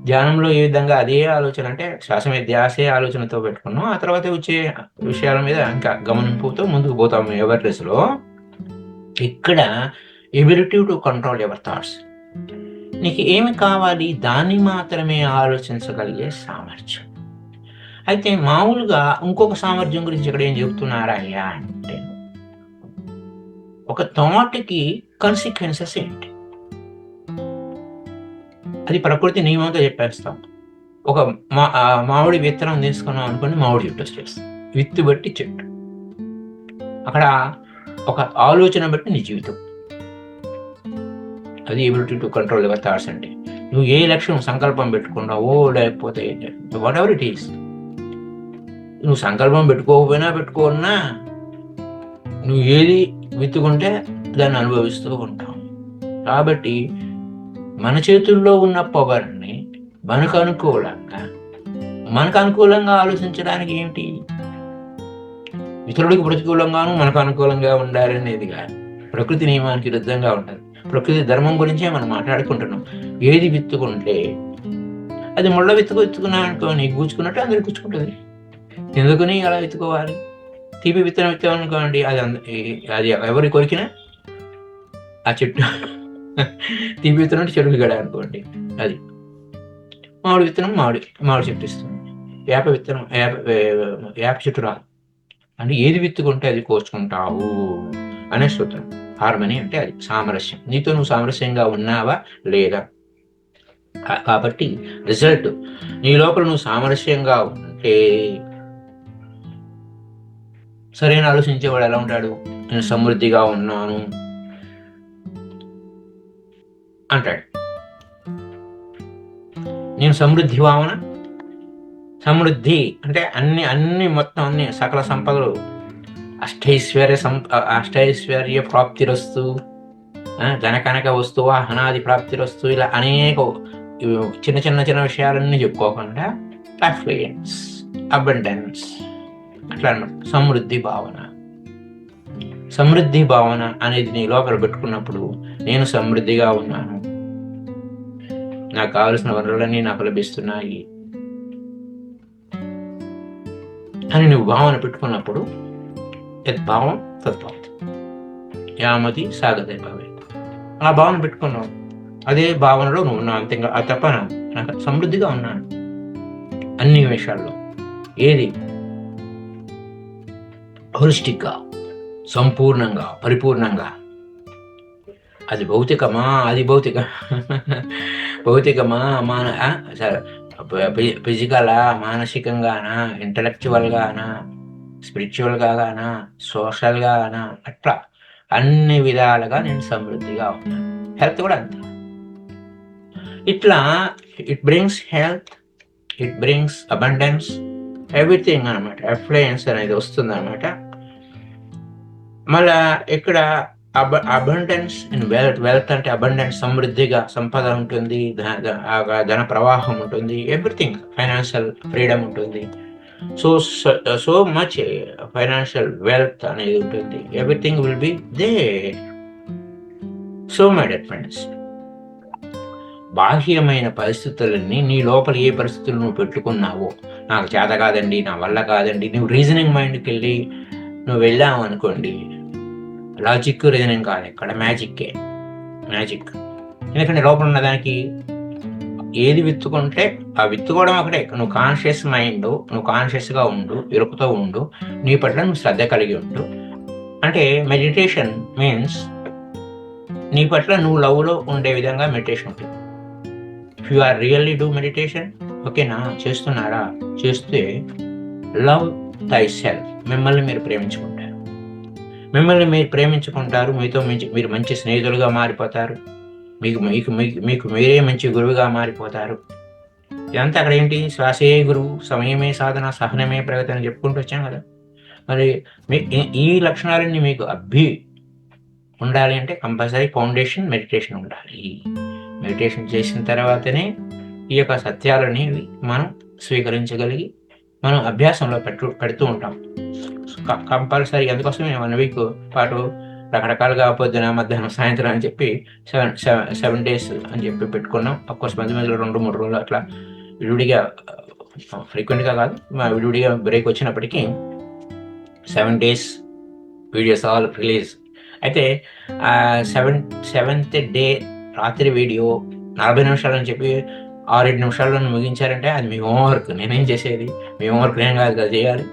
ధ్యానంలో ఏ విధంగా అదే ఆలోచన అంటే శ్వాస మీద ధ్యాసే ఆలోచనతో పెట్టుకున్నాం, ఆ తర్వాత వచ్చే విషయాల మీద ఇంకా గమనింపుతో ముందుకు పోతాము అవేర్నెస్లో. ఇక్కడ ability to control your thoughts, నీకు ఏమి కావాలి దాన్ని మాత్రమే ఆలోచించగలిగే సామర్థ్యం. అయితే మామూలుగా ఇంకొక సామర్థ్యం గురించి ఇక్కడ ఏం చెబుతున్నారా అయ్యా అంటే, ఒక థాట్కి కాన్సిక్వెన్సెస్ ఏంటి, అది ప్రకృతి నియమంతో చెప్పేస్తాం. ఒక మామిడి విత్తనం తీసుకున్నాం అనుకోండి, మామిడి చెట్టు వచ్చేస్తాం. విత్తు బట్టి చెట్టు, అక్కడ ఒక ఆలోచన బట్టి నీ జీవితం. అది ability to control your thoughts అంటే. నువ్వు ఏ లక్ష్యం సంకల్పం పెట్టుకున్నావో, లేకపోతే వాట్ ఎవర్ ఇట్ ఈస్, నువ్వు సంకల్పం పెట్టుకున్నా నువ్వు ఏది విత్తుకుంటే దాన్ని అనుభవిస్తూ ఉంటావు. కాబట్టి మన చేతుల్లో ఉన్న పవర్ని మనకు అనుకూలంగా ఆలోచించడానికి ఏంటి, ఇతరుడికి ప్రతికూలంగాను మనకు అనుకూలంగా ఉండాలనేది కాదు. ప్రకృతి నియమానికి విరుద్ధంగా ఉంటుంది. ప్రకృతి ధర్మం గురించే మనం మాట్లాడుకుంటున్నాం. ఏది విత్తుకుంటే అది ముళ్ళ విత్తుకున్నా అనుకో, నీకు కూర్చుకున్నట్టు అందరికి కూర్చుకుంటుంది. ఎందుకని అలా విత్తుకోవాలి? తీపి విత్తనం విత్తామనుకోండి, అది ఎవరి కొరికినా ఆ చెట్టు తీపి విత్తనం చెరుకు గడ అనుకోండి, అది మామిడి విత్తనం మామిడి చెట్టు ఇస్తుంది. వేప చెట్టు రాదు. అంటే ఏది విత్తుకుంటే అది కోసుకుంటావు అనే సూత్రం. హార్మనీ అంటే అది సామరస్యం. నీతో నువ్వు సామరస్యంగా ఉన్నావా లేదా? కాబట్టి రిజల్ట్, నీ లోపల నువ్వు సామరస్యంగా ఉంటే, సరైన ఆలోచించేవాడు ఎలా ఉంటాడు? నేను సమృద్ధిగా ఉన్నాను అంటాడు. నేను సమృద్ధి భావన, సమృద్ధి అంటే అన్ని మొత్తం అన్ని సకల సంపదలు, అష్టైశ్వర్య ప్రాప్తిరస్తు, ధనకనక వస్తు వాహనాది ప్రాప్తిరస్తు, ఇలా అనేక చిన్న విషయాలన్నీ చెప్పుకోకుండా అఫ్లుయెన్స్, అబండెన్స్ అట్లా అన్నమాట. సమృద్ధి భావన అనేది నీ లోపల పెట్టుకున్నప్పుడు, నేను సమృద్ధిగా ఉన్నాను, నాకు కావలసిన వనరులన్నీ నాకు లభిస్తున్నాయి అని నువ్వు భావన పెట్టుకున్నప్పుడు, యద్భావం తద్భావం యామతి సాగతే భావే. ఆ భావన పెట్టుకున్నావు, అదే భావనలో నువ్వు ఉన్నావు. అంతే, అది తప్ప నాకు సమృద్ధిగా ఉన్నాను అన్ని విషయాల్లో. ఏది హోలిస్టిక్గా, సంపూర్ణంగా, పరిపూర్ణంగా. అది భౌతికమా సరే, ఫిజికలా, మానసికంగానా, ఇంటలెక్చువల్గానా, స్పిరిచువల్గానా, సోషల్గానా, అట్లా అన్ని విధాలుగా నేను సమృద్ధిగా ఉన్నాను. హెల్త్ కూడా అంతే. ఇట్లా it brings health, it brings abundance, everything అనమాట. అఫ్లుయెన్స్ అనేది వస్తుంది అనమాట. మళ్ళా ఇక్కడ అబండెన్స్ ఇన్ వెల్త్ అంటే అబండెన్స్, సమృద్ధిగా సంపద ఉంటుంది, ధన ప్రవాహం ఉంటుంది, ఎవ్రీథింగ్, ఫైనాన్షియల్ ఫ్రీడమ్ ఉంటుంది. సో మచ్ ఫైనాన్షియల్ వెల్త్ అనేది ఉంటుంది. Everything will be there. So my dear friends, బాహ్యమైన పరిస్థితులన్నీ నీ లోపల ఏ పరిస్థితులు నువ్వు పెట్టుకున్నావో, నాకు చేత కాదండి, నా వల్ల కాదండి, నువ్వు రీజనింగ్ మైండ్కి వెళ్ళి నువ్వు వెళ్ళావు అనుకోండి, లాజిక్ రీజనింగ్ కాదు, ఇక్కడ మ్యాజిక్. ఎందుకంటే లోపల ఉన్నదానికి ఏది విత్తుకుంటే ఆ విత్తుకోవడం ఒకటే. నువ్వు కాన్షియస్ మైండ్, నువ్వు కాన్షియస్గా ఉండు, ఎరుపుతో ఉండు, నీ పట్ల నువ్వు శ్రద్ధ కలిగి ఉండు. అంటే మెడిటేషన్ మీన్స్ నీ పట్ల నువ్వు లవ్లో ఉండే విధంగా మెడిటేషన్ ఉంటుంది. If you are really do meditation, ఓకేనా, చేస్తున్నారా, చేస్తే లవ్ థై సెల్ఫ్, మిమ్మల్ని మీరు ప్రేమించుకుంటారు. మీతో మీరు మంచి స్నేహితులుగా మారిపోతారు. మీకు మీరే మంచి గురువుగా మారిపోతారు. ఇదంతా అక్కడ ఏంటి, శ్వాసే గురువు, సమయమే సాధన, సహనమే ప్రగతి అని చెప్పుకుంటూ వచ్చాం కదా. మరి ఈ లక్షణాలన్నీ మీకు ఉండాలి అంటే కంపల్సరీ ఫౌండేషన్ మెడిటేషన్ ఉండాలి. మెడిటేషన్ చేసిన తర్వాతనే ఈ యొక్క సత్యాలని మనం స్వీకరించగలిగి మనం అభ్యాసంలో పెడుతూ ఉంటాం కంపల్సరీ. అందుకోసం 1 వీక్ పాటు రకరకాలుగా పొద్దున, మధ్యాహ్నం, సాయంత్రం అని చెప్పి 7 days అని చెప్పి పెట్టుకున్నాం. అఫ్కోర్స్ మధ్య మధ్యలో 2-3 రోజులు అట్లా విడివిడిగా, ఫ్రీక్వెంట్గా కాదు, విడివిడిగా బ్రేక్ వచ్చినప్పటికీ 7 days వీడియోస్ ఆల్ రిలీజ్. అయితే 7th day రాత్రి వీడియో 40 నిమిషాలు అని చెప్పి 6-7 నిమిషాల్లో ముగించారంటే అది మీ హోంవర్క్. నేనేం చేసేది, మీ హోంవర్క్ నేను కాదు కదా చేయాలి,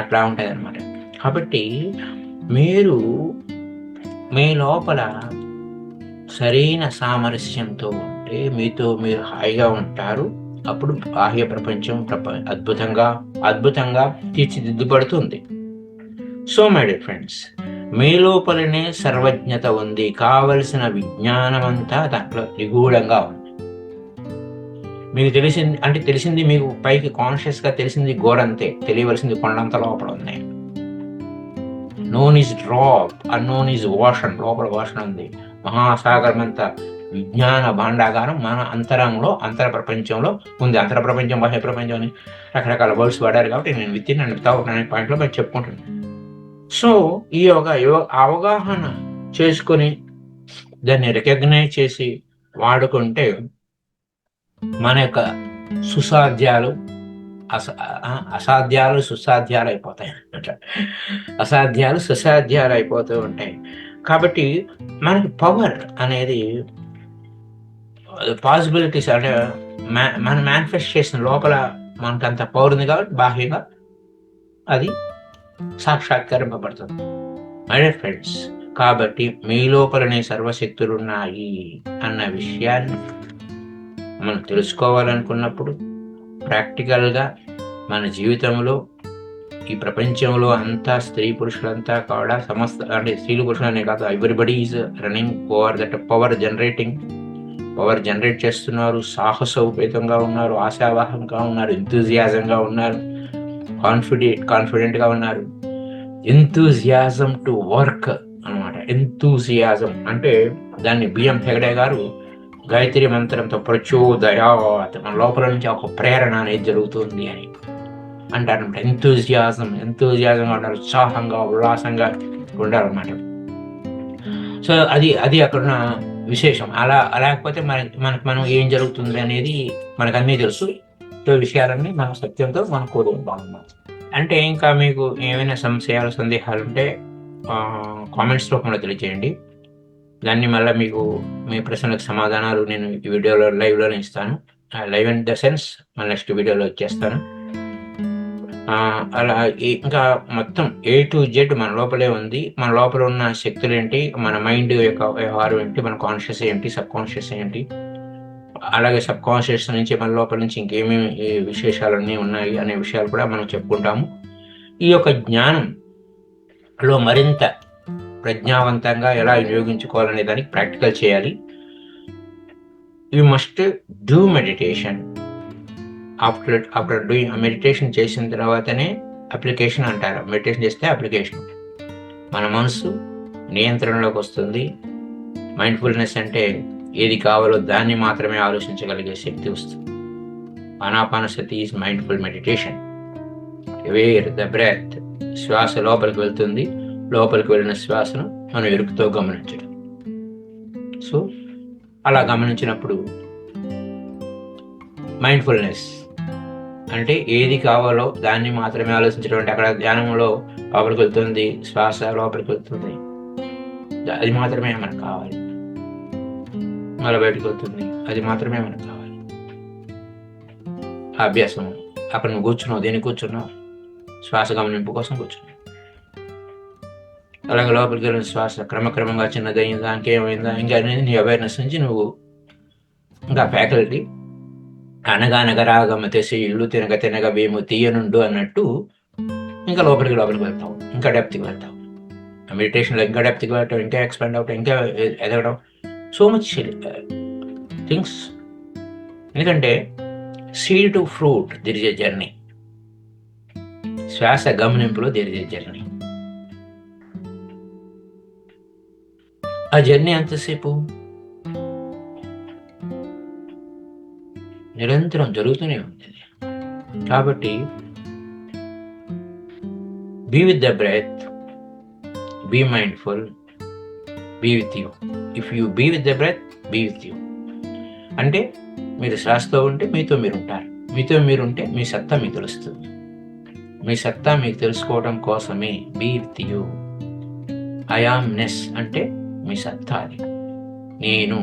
అట్లా ఉంటుంది అనమాట. కాబట్టి మీరు మీ లోపల సరైన సామరస్యంతో ఉంటే మీతో మీరు హాయిగా ఉంటారు. అప్పుడు బాహ్య ప్రపంచం అద్భుతంగా తీర్చిదిద్దుపడుతుంది. సో మై డియర్ ఫ్రెండ్స్, మీ లోపలనే సర్వజ్ఞత ఉంది. కావలసిన విజ్ఞానం అంతా దాంట్లో నిగూఢంగా ఉంది. మీకు తెలిసింది మీకు పైకి కాన్షియస్గా తెలిసింది గోరంతే, తెలియవలసింది కొండంత లోపల ఉన్నాయి. Known is drop, unknown is ocean. లోపల ఓషన్ ఉంది. మహాసాగరం అంత విజ్ఞాన భాండాగారం మన అంతరంగంలో, అంతర ప్రపంచంలో ఉంది. అంతర ప్రపంచం, బాహ్య ప్రపంచం అని రకరకాల వర్డ్స్ వాడారు కాబట్టి నేను విత్ ఇన్ 9 పాయింట్లో మీరు చెప్పుకుంటున్నాను. సో ఈ అవగాహన చేసుకొని దాన్ని రికగ్నైజ్ చేసి వాడుకుంటే మన యొక్క అసాధ్యాలు సుసాధ్యాలు అయిపోతాయి, అసాధ్యాలు సుసాధ్యాలు అయిపోతూ ఉంటాయి. కాబట్టి మనకి పవర్ అనేది పాసిబిలిటీస్ అంటే మనం మేనిఫెస్ట్ చేసిన లోపల మనకు అంత పవర్ ఉంది కాబట్టి బాహ్యంగా అది సాక్షాత్కరింపబడుతుంది. మై డియర్ ఫ్రెండ్స్, కాబట్టి మీ లోపలనే సర్వశక్తులు ఉన్నాయి అన్న విషయాన్ని మనం తెలుసుకోవాలనుకున్నప్పుడు ప్రాక్టికల్గా మన జీవితంలో ఈ ప్రపంచంలో అంతా స్త్రీ పురుషులంతా కూడా అంటే స్త్రీలు పురుషులనే కాదు, everybody is running over that power generate చేస్తున్నారు. సాహసోపేతంగా ఉన్నారు, ఆశావాహంగా ఉన్నారు, ఎంతూజియాజంగా ఉన్నారు, కాన్ఫిడెంట్గా ఉన్నారు. ఎంతూజియాజం టు వర్క్ అనమాట. ఎంతూజియాజం అంటే దాన్ని బిఎం హెగడే గారు గాయత్రి మంత్రంతో ప్రచోదయాత్, మన లోపల నుంచి ఒక ప్రేరణ అనేది జరుగుతుంది అని అంటారనమాట. ఎంతూజియాజంగా ఉండాలి, ఉత్సాహంగా, ఉల్లాసంగా ఉండాలన్నమాట. సో అది అక్కడున్న విశేషం. అలా లేకపోతే మనకు మనం ఏం జరుగుతుంది అనేది మనకు అన్నీ తెలుసు. సో విషయాలన్నీ మన సత్యంతో మనం కోరుకుంటాం అన్నమాట. అంటే ఇంకా మీకు ఏమైనా సందేహాలు ఉంటే కామెంట్స్ రూపంలో తెలియజేయండి. దాన్ని మళ్ళీ మీకు మీ ప్రశ్నలకు సమాధానాలు నేను ఈ వీడియోలో లైవ్లోనే ఇస్తాను. లైవ్ ఇన్ ద సెన్స్ మన నెక్స్ట్ వీడియోలో వచ్చేస్తాను. అలా ఇంకా మొత్తం A to Z మన లోపలే ఉంది. మన లోపల ఉన్న శక్తులు ఏంటి, మన మైండ్ యొక్క వ్యవహారం ఏంటి, మన కాన్షియస్ ఏంటి, సబ్ కాన్షియస్ ఏంటి, అలాగే సబ్ కాన్షియస్ నుంచి మన లోపల నుంచి ఇంకేమేమి విశేషాలన్నీ ఉన్నాయి అనే విషయాలు కూడా మనం చెప్పుకుంటాము. ఈ యొక్క జ్ఞానంలో మరింత ప్రజ్ఞావంతంగా ఎలా వినియోగించుకోవాలనే దానికి ప్రాక్టికల్ చేయాలి. You must do meditation. After doing meditation చేసిన తర్వాతనే అప్లికేషన్ అంటారు. మెడిటేషన్ చేస్తే అప్లికేషన్, మన మనసు నియంత్రణలోకి వస్తుంది. మైండ్ఫుల్నెస్ అంటే ఏది కావాలో దాన్ని మాత్రమే ఆలోచించగలిగే శక్తి వస్తుంది. Anapanasati is mindful meditation. Where the breath, శ్వాస లోపలికి వెళ్తుంది, లోపలికి వెళ్ళిన శ్వాసను మనం ఎరుకుతో గమనించడం. సో అలా గమనించినప్పుడు మైండ్ఫుల్నెస్ అంటే ఏది కావాలో దాన్ని మాత్రమే ఆలోచించడం. అంటే అక్కడ ధ్యానంలో లోపలికి వెళ్తుంది, శ్వాస లోపలికి వెళ్తుంది, అది మాత్రమే మనకు కావాలి. మళ్ళీ బయటకు వెళ్తుంది, అది మాత్రమే మనకు కావాలి. అభ్యాసం. అక్కడ నువ్వు కూర్చున్నావు, దేనికి కూర్చున్నావు? శ్వాస గమనింపు కోసం కూర్చున్నావు. అలాగే లోపలికి వెళ్ళిన శ్వాస క్రమక్రమంగా చిన్నదైందా, ఇంకేమైందా, ఇంకా అనేది నీ అవేర్నెస్ నుంచి నువ్వు ఇంకా ఫ్యాకల్టీ అనగనగరాగమ తెసి ఇల్లు తినగ తినగ వేము తీయనుండు అన్నట్టు ఇంకా లోపలికి వెళ్తావు, ఇంకా డెప్త్కి వెళ్తావు. మెడిటేషన్లో ఇంకా డెప్త్కి వెళ్ళటం, ఇంకా ఎక్స్పాండ్ అవటం, ఇంకా ఎదగడం, సో మచ్ థింగ్స్. ఎందుకంటే seed to fruit there is a journey. శ్వాస గమనింపులో దెర్ ఇస్ ఎ జర్నీ. ఆ జర్నీ ఎంతసేపు? నిరంతరం జరుగుతూనే ఉంది. కాబట్టి be with the breath, be mindful, be with you. If you be with the breath, be with you. అంటే మీరు శ్వాసతో ఉంటే మీతో మీరు ఉంటారు, మీతో మీరు ఉంటే మీ సత్తా మీకు తెలుస్తుంది. మీ సత్తా మీకు తెలుసుకోవడం కోసమే బీ విత్ యూ. ఐయామ్నెస్ అంటే మీ సత్తా, అది నేను.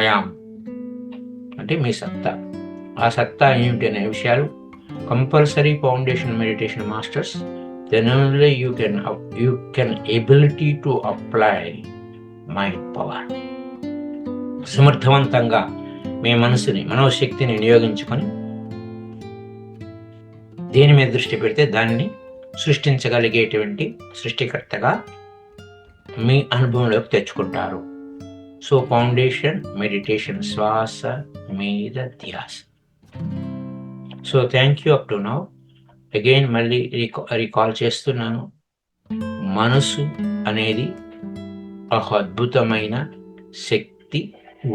ఐయామ్ అంటే మీ సత్తా. ఆ సత్తా ఏమిటి అనే విషయాలు compulsory foundation meditation masters, then only you can ability to apply mind power. సమర్థవంతంగా మీ మనసుని, మనోశక్తిని వినియోగించుకొని దేని మీద దృష్టి పెడితే దాన్ని సృష్టించగలిగేటువంటి సృష్టికర్తగా మీ అనుభవంలోకి తెచ్చుకుంటారు. సో ఫౌండేషన్ మెడిటేషన్, శ్వాస మీద ధ్యాస. So thank you up to now. Again మళ్ళీ రీకాల్ చేస్తున్నాను, మనసు అనేది ఒక అద్భుతమైన శక్తి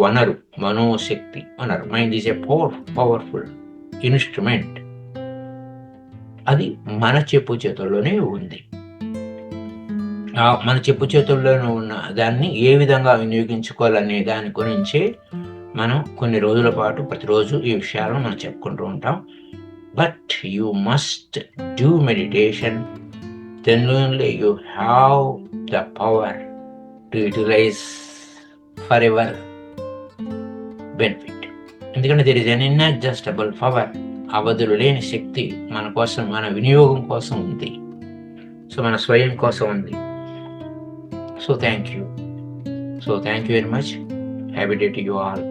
వనరు, మనోశక్తి వనరు. Mind is a powerful instrument. అది మన చెప్పు చేతుల్లోనే ఉంది. మన చెప్పు చేతుల్లోనే ఉన్న దాన్ని ఏ విధంగా వినియోగించుకోవాలనే దాని గురించే మనం కొన్ని రోజుల పాటు ప్రతిరోజు ఈ విషయాలను మనం చెప్పుకుంటూ ఉంటాం. But you must do meditation, then only you have the power to utilize for ever benefit. ఎందుకంటే there is an inadjustable power. అవధులు లేని శక్తి మన కోసం, మన వినియోగం కోసం ఉంది. సో మన స్వయం కోసం ఉంది. So thank you very much. Happy day to you all.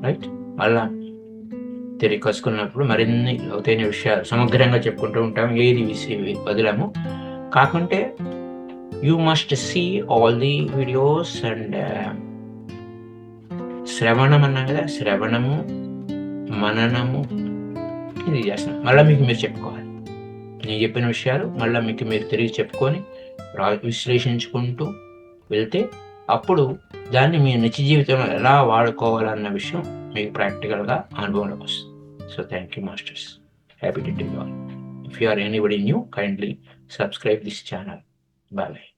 Right, మళ్ళా తిరిగి కలుసుకున్నప్పుడు మరిన్ని లోతైన విషయాలు సమగ్రంగా చెప్పుకుంటూ ఉంటాం. ఏది వదిలాము కాకుంటే you must see all the videos. And శ్రవణం అన్నాం కదా, శ్రవణము, మననము, ఇది చేస్తున్నాం. మళ్ళీ మీకు మీరు చెప్పుకోవాలి. నేను చెప్పిన విషయాలు మళ్ళీ మీకు మీరు తిరిగి చెప్పుకొని విశ్లేషించుకుంటూ వెళ్తే అప్పుడు దాన్ని మీ నిత్య జీవితంలో ఎలా వాడుకోవాలన్న విషయం మీకు ప్రాక్టికల్గా అనుభవంలోకి వస్తుంది. So thank you masters. Happy to you all. If you are anybody new, kindly subscribe this channel. Bye bye.